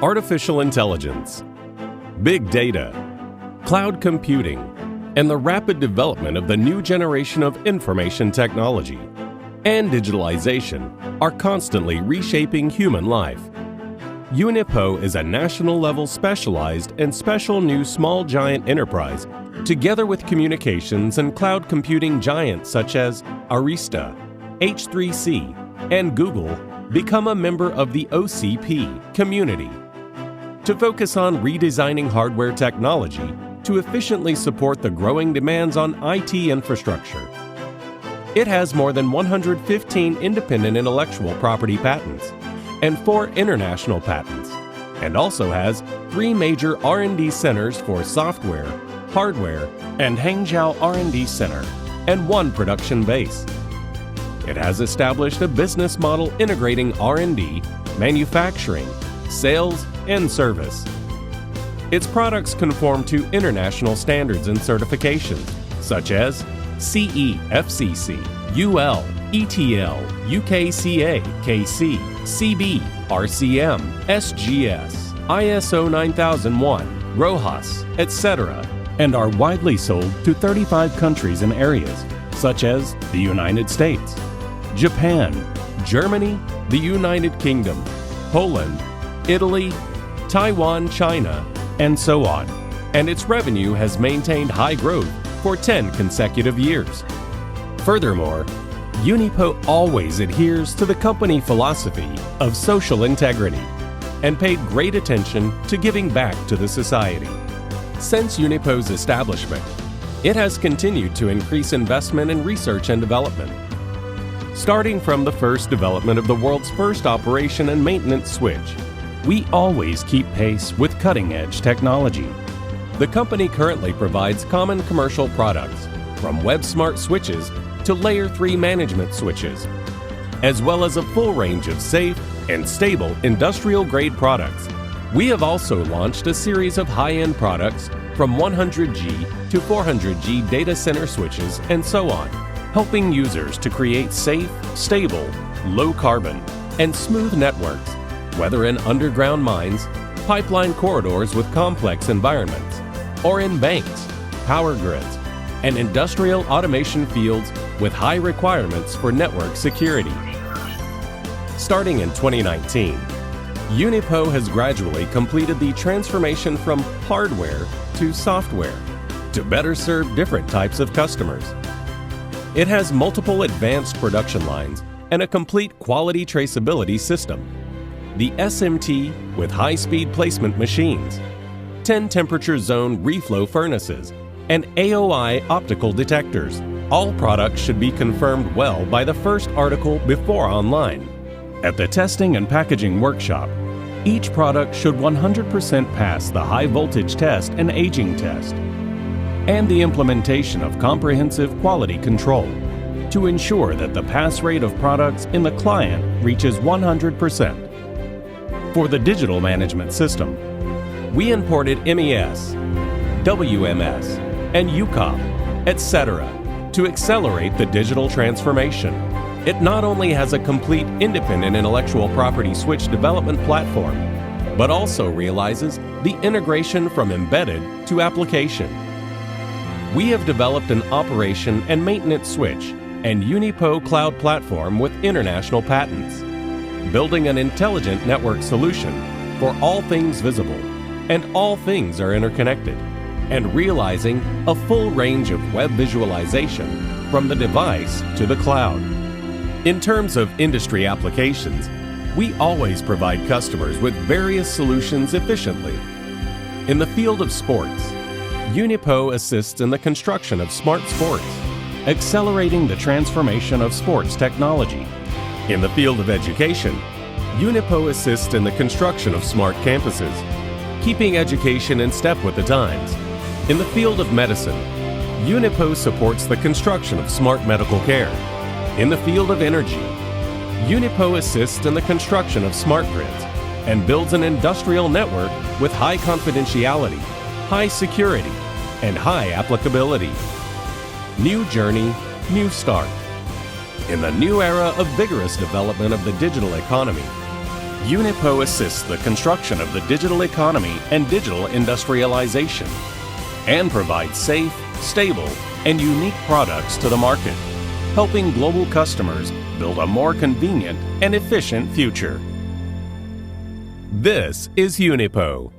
artificial intelligence, big data, cloud computing, and the rapid development of the new generation of information technology and digitalization are constantly reshaping human life. UNIPOE is a national-level specialized and special new small giant enterprise, together with communications and cloud computing giants such as Arista, H3C, and Google, become a member of the OCP community to focus on redesigning hardware technology to efficiently support the growing demands on IT infrastructure. It has more than 115 independent intellectual property patents and 4 international patents, and also has 3 major R&D centers for software, hardware, and Hangzhou R&D Center, and 1 production base. It has established a business model integrating R&D, manufacturing, sales, and service. Its products conform to international standards and certifications, such as CE, FCC, UL, ETL, UKCA, KC, CB, RCM, SGS, ISO 9001, RoHS, etc., and are widely sold to 35 countries and areas, such as the United States, Japan, Germany, the United Kingdom, Poland, Italy, Taiwan, China, and so on, and its revenue has maintained high growth for 10 consecutive years. Furthermore, UNIPOE always adheres to the company philosophy of social integrity and paid great attention to giving back to the society. Since UNIPOE's establishment, it has continued to increase investment in research and development. Starting from the first development of the world's first operation and maintenance switch, we always keep pace with cutting-edge technology. The company currently provides common commercial products, from web-smart switches to Layer 3 management switches, as well as a full range of safe and stable industrial-grade products. We have also launched a series of high-end products from 100G to 400G data center switches and so on, helping users to create safe, stable, low-carbon, and smooth networks, whether in underground mines, pipeline corridors with complex environments, or in banks, power grids, and industrial automation fields with high requirements for network security. Starting in 2019, UNIPOE has gradually completed the transformation from hardware to software to better serve different types of customers. It has multiple advanced production lines and a complete quality traceability system. The SMT with high-speed placement machines, 10 temperature zone reflow furnaces, and AOI optical detectors. All products should be confirmed well by the first article before online. At the testing and packaging workshop, each product should 100% pass the high voltage test and aging test, and the implementation of comprehensive quality control to ensure that the pass rate of products in the client reaches 100%. For the digital management system, we imported MES, WMS, and UCOP, etc. to accelerate the digital transformation. It not only has a complete independent intellectual property switch development platform, but also realizes the integration from embedded to application. We have developed an operation and maintenance switch and UNIPOE cloud platform with international patents, building an intelligent network solution for all things visible, and all things are interconnected, and realizing a full range of web visualization from the device to the cloud. In terms of industry applications, we always provide customers with various solutions efficiently. In the field of sports, UNIPOE assists in the construction of smart sports, accelerating the transformation of sports technology. In the field of education, UNIPOE assists in the construction of smart campuses, keeping education in step with the times. In the field of medicine, UNIPOE supports the construction of smart medical care. In the field of energy, UNIPOE assists in the construction of smart grids and builds an industrial network with high confidentiality, high security, and high applicability. New journey, new start. In the new era of vigorous development of the digital economy, UNIPOE assists the construction of the digital economy and digital industrialization, and provides safe, stable, and unique products to the market, helping global customers build a more convenient and efficient future. This is UNIPOE.